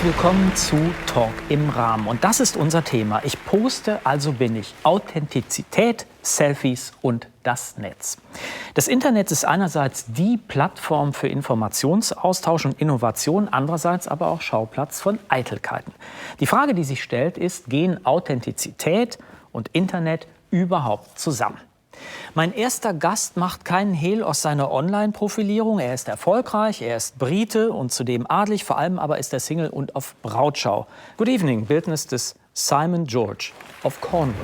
Herzlich willkommen zu Talk im Rahmen. Und das ist unser Thema. Ich poste, also bin ich. Authentizität, Selfies und das Netz. Das Internet ist einerseits die Plattform für Informationsaustausch und Innovation, andererseits aber auch Schauplatz von Eitelkeiten. Die Frage, die sich stellt, ist, gehen Authentizität und Internet überhaupt zusammen? Mein erster Gast macht keinen Hehl aus seiner Online-Profilierung. Er ist erfolgreich, er ist Brite und zudem adelig. Vor allem aber ist er Single und auf Brautschau. Good evening, Bildnis des Simon George of Cornwall.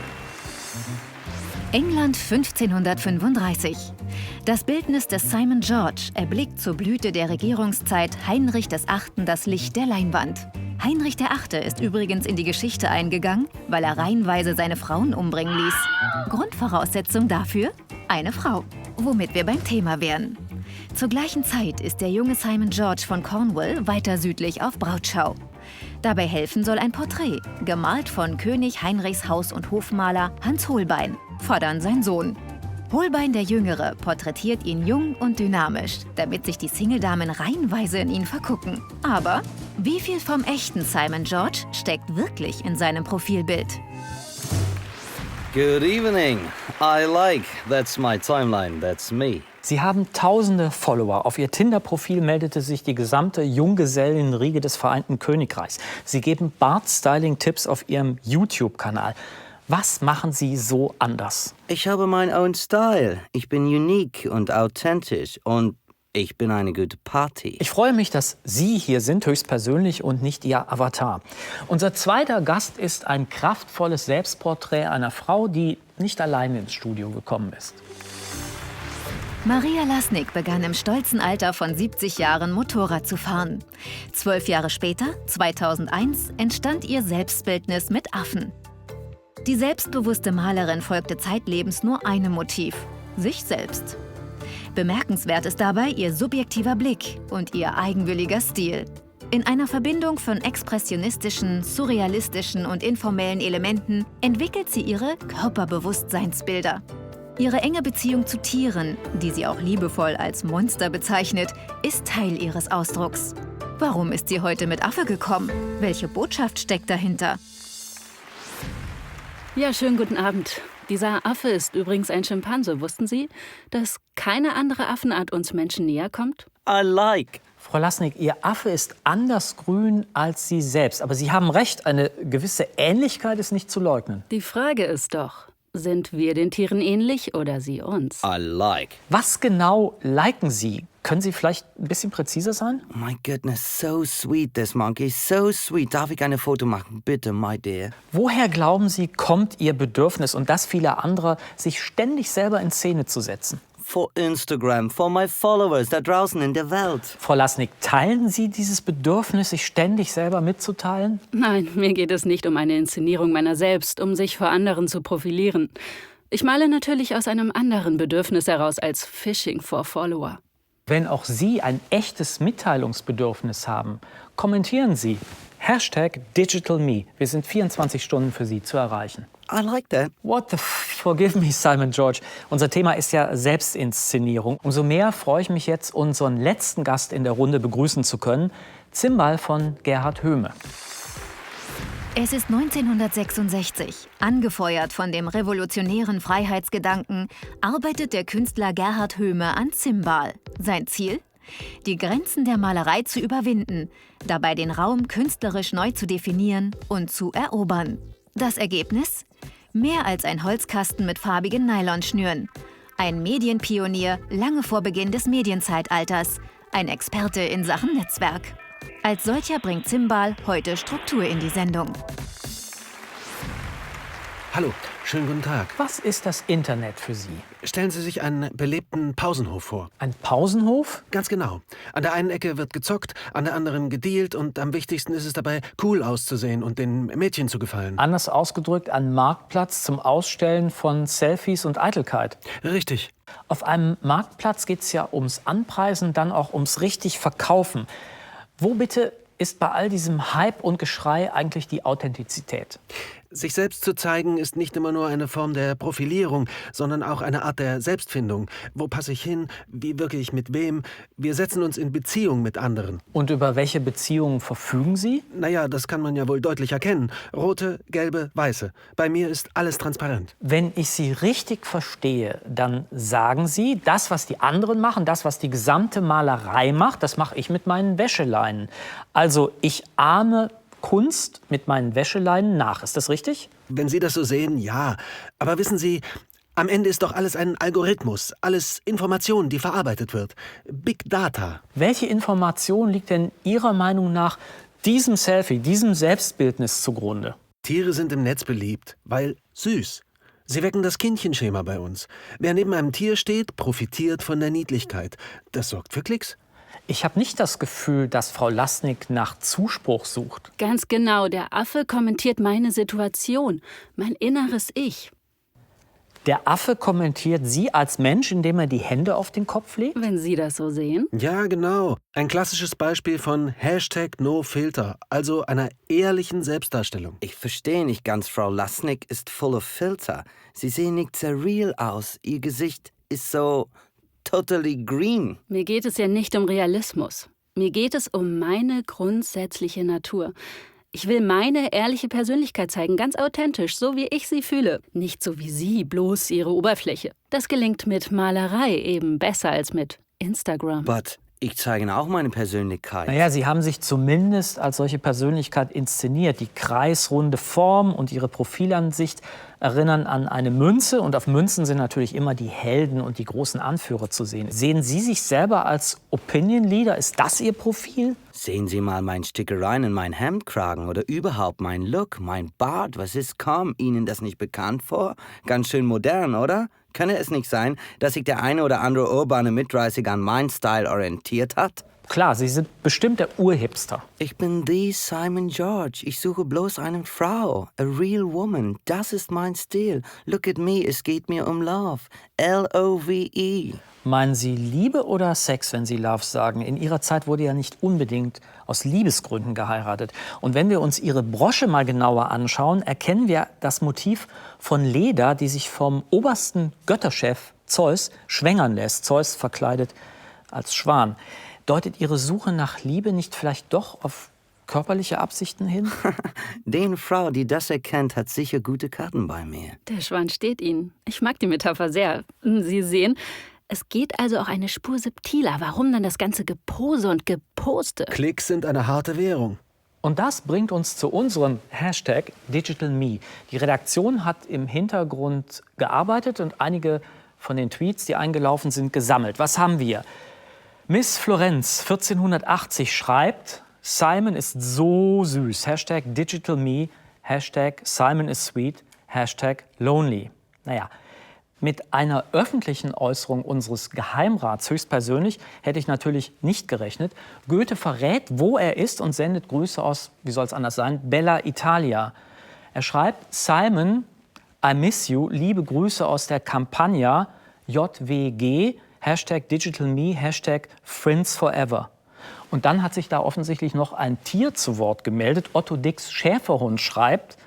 England 1535. Das Bildnis des Simon George erblickt zur Blüte der Regierungszeit Heinrich VIII. Das Licht der Leinwand. Heinrich VIII. Ist übrigens in die Geschichte eingegangen, weil er reihenweise seine Frauen umbringen ließ. Grundvoraussetzung dafür? Eine Frau. Womit wir beim Thema wären. Zur gleichen Zeit ist der junge Simon George von Cornwall weiter südlich auf Brautschau. Dabei helfen soll ein Porträt, gemalt von König Heinrichs Haus- und Hofmaler Hans Holbein, fordern sein Sohn. Holbein der Jüngere porträtiert ihn jung und dynamisch, damit sich die Single-Damen reihenweise in ihn vergucken. Aber wie viel vom echten Simon George steckt wirklich in seinem Profilbild? Good evening. I like. That's my timeline. That's me. Sie haben tausende Follower. Auf ihr Tinder-Profil meldete sich die gesamte Junggesellenriege des Vereinten Königreichs. Sie geben Bart-Styling-Tipps auf ihrem YouTube-Kanal. Was machen Sie so anders? Ich habe meinen own Style. Ich bin unique und authentisch und ich bin eine gute Party. Ich freue mich, dass Sie hier sind, höchstpersönlich und nicht Ihr Avatar. Unser zweiter Gast ist ein kraftvolles Selbstporträt einer Frau, die nicht alleine ins Studio gekommen ist. Maria Lasnik begann im stolzen Alter von 70 Jahren Motorrad zu fahren. 12 Jahre später, 2001, entstand ihr Selbstbildnis mit Affen. Die selbstbewusste Malerin folgte zeitlebens nur einem Motiv: sich selbst. Bemerkenswert ist dabei ihr subjektiver Blick und ihr eigenwilliger Stil. In einer Verbindung von expressionistischen, surrealistischen und informellen Elementen entwickelt sie ihre Körperbewusstseinsbilder. Ihre enge Beziehung zu Tieren, die sie auch liebevoll als Monster bezeichnet, ist Teil ihres Ausdrucks. Warum ist sie heute mit Affe gekommen? Welche Botschaft steckt dahinter? Ja, schönen guten Abend. Dieser Affe ist übrigens ein Schimpanse. Wussten Sie, dass keine andere Affenart uns Menschen näher kommt? I like. Frau Lasnik, Ihr Affe ist anders grün als Sie selbst. Aber Sie haben recht, eine gewisse Ähnlichkeit ist nicht zu leugnen. Die Frage ist doch, sind wir den Tieren ähnlich oder sie uns? I like. Was genau liken Sie? Können Sie vielleicht ein bisschen präziser sein? Oh my goodness, so sweet, this monkey. So sweet. Darf ich ein Foto machen? Bitte, my dear. Woher glauben Sie, kommt Ihr Bedürfnis und das vieler anderer, sich ständig selber in Szene zu setzen? For Instagram, for my followers da draußen in der Welt. Frau Lasnik, teilen Sie dieses Bedürfnis, sich ständig selber mitzuteilen? Nein, mir geht es nicht um eine Inszenierung meiner selbst, um sich vor anderen zu profilieren. Ich male natürlich aus einem anderen Bedürfnis heraus als Fishing for Follower. Wenn auch Sie ein echtes Mitteilungsbedürfnis haben, kommentieren Sie. #DigitalMe. Wir sind 24 Stunden für Sie zu erreichen. I like that. Forgive me, Simon George. Unser Thema ist ja Selbstinszenierung. Umso mehr freue ich mich jetzt, unseren letzten Gast in der Runde begrüßen zu können. Zimbal von Gerhard Höhme. Es ist 1966. Angefeuert von dem revolutionären Freiheitsgedanken arbeitet der Künstler Gerhard Höhme an Zimbal. Sein Ziel? Die Grenzen der Malerei zu überwinden, dabei den Raum künstlerisch neu zu definieren und zu erobern. Das Ergebnis? Mehr als ein Holzkasten mit farbigen Nylonschnüren. Ein Medienpionier lange vor Beginn des Medienzeitalters. Ein Experte in Sachen Netzwerk. Als solcher bringt Zimbal heute Struktur in die Sendung. Hallo, schönen guten Tag. Was ist das Internet für Sie? Stellen Sie sich einen belebten Pausenhof vor. Ein Pausenhof? Ganz genau. An der einen Ecke wird gezockt, an der anderen gedealt und am wichtigsten ist es dabei, cool auszusehen und den Mädchen zu gefallen. Anders ausgedrückt, ein Marktplatz zum Ausstellen von Selfies und Eitelkeit. Richtig. Auf einem Marktplatz geht es ja ums Anpreisen, dann auch ums richtig Verkaufen. Wo bitte ist bei all diesem Hype und Geschrei eigentlich die Authentizität? Sich selbst zu zeigen ist nicht immer nur eine Form der Profilierung, sondern auch eine Art der Selbstfindung. Wo passe ich hin? Wie wirke ich mit wem? Wir setzen uns in Beziehung mit anderen. Und über welche Beziehungen verfügen Sie? Naja, das kann man ja wohl deutlich erkennen. Rote, gelbe, weiße. Bei mir ist alles transparent. Wenn ich Sie richtig verstehe, dann sagen Sie, das, was die anderen machen, das, was die gesamte Malerei macht, das mache ich mit meinen Wäscheleinen. Also ich ahme Kunst mit meinen Wäscheleinen nach. Ist das richtig? Wenn Sie das so sehen, ja. Aber wissen Sie, am Ende ist doch alles ein Algorithmus, alles Information, die verarbeitet wird. Big Data. Welche Information liegt denn Ihrer Meinung nach diesem Selfie, diesem Selbstbildnis zugrunde? Tiere sind im Netz beliebt, weil süß. Sie wecken das Kindchenschema bei uns. Wer neben einem Tier steht, profitiert von der Niedlichkeit. Das sorgt für Klicks. Ich habe nicht das Gefühl, dass Frau Lasnik nach Zuspruch sucht. Ganz genau, der Affe kommentiert meine Situation, mein inneres Ich. Der Affe kommentiert Sie als Mensch, indem er die Hände auf den Kopf legt? Wenn Sie das so sehen. Ja, genau. Ein klassisches Beispiel von #NoFilter, also einer ehrlichen Selbstdarstellung. Ich verstehe nicht ganz, Frau Lasnik ist voll of Filter. Sie sehen nicht sehr real aus. Ihr Gesicht ist so totally green. Mir geht es ja nicht um Realismus. Mir geht es um meine grundsätzliche Natur. Ich will meine ehrliche Persönlichkeit zeigen, ganz authentisch, so wie ich sie fühle. Nicht so wie Sie, bloß Ihre Oberfläche. Das gelingt mit Malerei eben besser als mit Instagram. But ich zeige auch meine Persönlichkeit. Naja, Sie haben sich zumindest als solche Persönlichkeit inszeniert. Die kreisrunde Form und Ihre Profilansicht erinnern an eine Münze. Und auf Münzen sind natürlich immer die Helden und die großen Anführer zu sehen. Sehen Sie sich selber als Opinion Leader? Ist das Ihr Profil? Sehen Sie mal meine Stickereien in mein Hemdkragen oder überhaupt mein Look, mein Bart. Was ist, kam Ihnen das nicht bekannt vor? Ganz schön modern, oder? Könne es nicht sein, dass sich der eine oder andere urbane Mitreißer an meinen Style orientiert hat? Klar, Sie sind bestimmt der Urhipster. Ich bin the Simon George. Ich suche bloß eine Frau. A real woman. Das ist mein Stil. Look at me, es geht mir um Love. Love. Meinen Sie Liebe oder Sex, wenn Sie Love sagen? In Ihrer Zeit wurde ja nicht unbedingt aus Liebesgründen geheiratet. Und wenn wir uns Ihre Brosche mal genauer anschauen, erkennen wir das Motiv von Leda, die sich vom obersten Götterchef Zeus schwängern lässt. Zeus verkleidet als Schwan. Deutet Ihre Suche nach Liebe nicht vielleicht doch auf körperliche Absichten hin? Die Frau, die das erkennt, hat sicher gute Karten bei mir. Der Schwan steht Ihnen. Ich mag die Metapher sehr. Sie sehen, es geht also auch eine Spur subtiler. Warum dann das ganze Gepose und Geposte? Klicks sind eine harte Währung. Und das bringt uns zu unserem Hashtag DigitalMe. Die Redaktion hat im Hintergrund gearbeitet und einige von den Tweets, die eingelaufen sind, gesammelt. Was haben wir? Miss Florenz 1480 schreibt, Simon ist so süß. Hashtag DigitalMe, Hashtag Simon is sweet, Hashtag lonely. Naja, mit einer öffentlichen Äußerung unseres Geheimrats höchstpersönlich hätte ich natürlich nicht gerechnet. Goethe verrät, wo er ist und sendet Grüße aus, wie soll es anders sein, Bella Italia. Er schreibt, Simon, I miss you, liebe Grüße aus der Campagna, JWG, Hashtag DigitalMe, Hashtag Friends Forever. Und dann hat sich da offensichtlich noch ein Tier zu Wort gemeldet. Otto Dicks Schäferhund schreibt,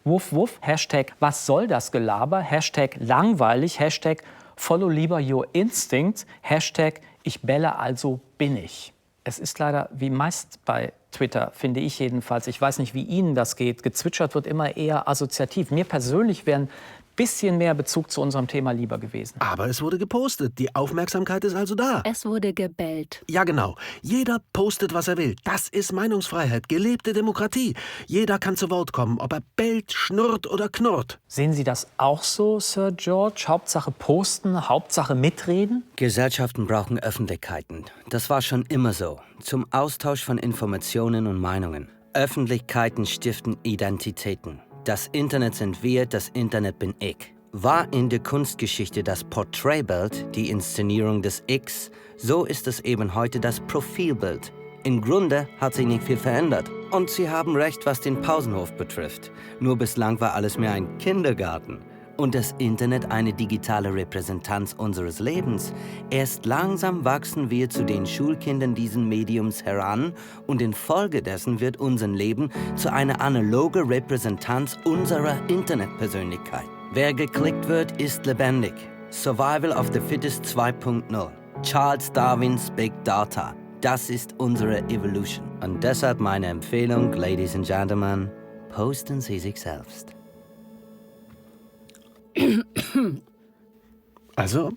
Wuff, wuff, Hashtag was soll das Gelaber, Hashtag langweilig, Hashtag follow lieber your instinct, Hashtag ich belle, also bin ich. Es ist leider wie meist bei Twitter, finde ich jedenfalls, ich weiß nicht, wie Ihnen das geht, gezwitschert wird immer eher assoziativ. Mir persönlich wäre ein bisschen mehr Bezug zu unserem Thema lieber gewesen. Aber es wurde gepostet. Die Aufmerksamkeit ist also da. Es wurde gebellt. Ja, genau. Jeder postet, was er will. Das ist Meinungsfreiheit, gelebte Demokratie. Jeder kann zu Wort kommen, ob er bellt, schnurrt oder knurrt. Sehen Sie das auch so, Sir George? Hauptsache posten, Hauptsache mitreden? Gesellschaften brauchen Öffentlichkeiten. Das war schon immer so. Zum Austausch von Informationen und Meinungen. Öffentlichkeiten stiften Identitäten. Das Internet sind wir, das Internet bin ich. War in der Kunstgeschichte das Porträtbild die Inszenierung des Ichs, so ist es eben heute das Profilbild. Im Grunde hat sich nicht viel verändert. Und Sie haben recht, was den Pausenhof betrifft. Nur bislang war alles mehr ein Kindergarten. und das Internet eine digitale Repräsentanz unseres Lebens. Erst langsam wachsen wir zu den Schulkindern dieses Mediums heran und infolgedessen wird unser Leben zu einer analogen Repräsentanz unserer Internetpersönlichkeit. Wer geklickt wird, ist lebendig. Survival of the Fittest 2.0. Charles Darwins Big Data. Das ist unsere Evolution. Und deshalb meine Empfehlung, Ladies and Gentlemen, posten Sie sich selbst. Also,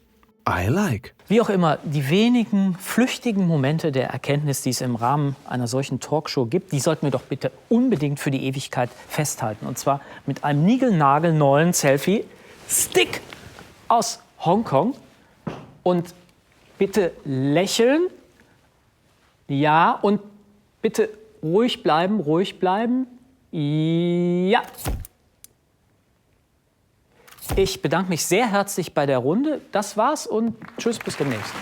I like. Wie auch immer, die wenigen flüchtigen Momente der Erkenntnis, die es im Rahmen einer solchen Talkshow gibt, die sollten wir doch bitte unbedingt für die Ewigkeit festhalten. Und zwar mit einem niegelnagelneuen Selfie-Stick aus Hongkong. Und bitte lächeln. Ja, und bitte ruhig bleiben, ruhig bleiben. Ja. Ich bedanke mich sehr herzlich bei der Runde. Das war's und tschüss, bis demnächst.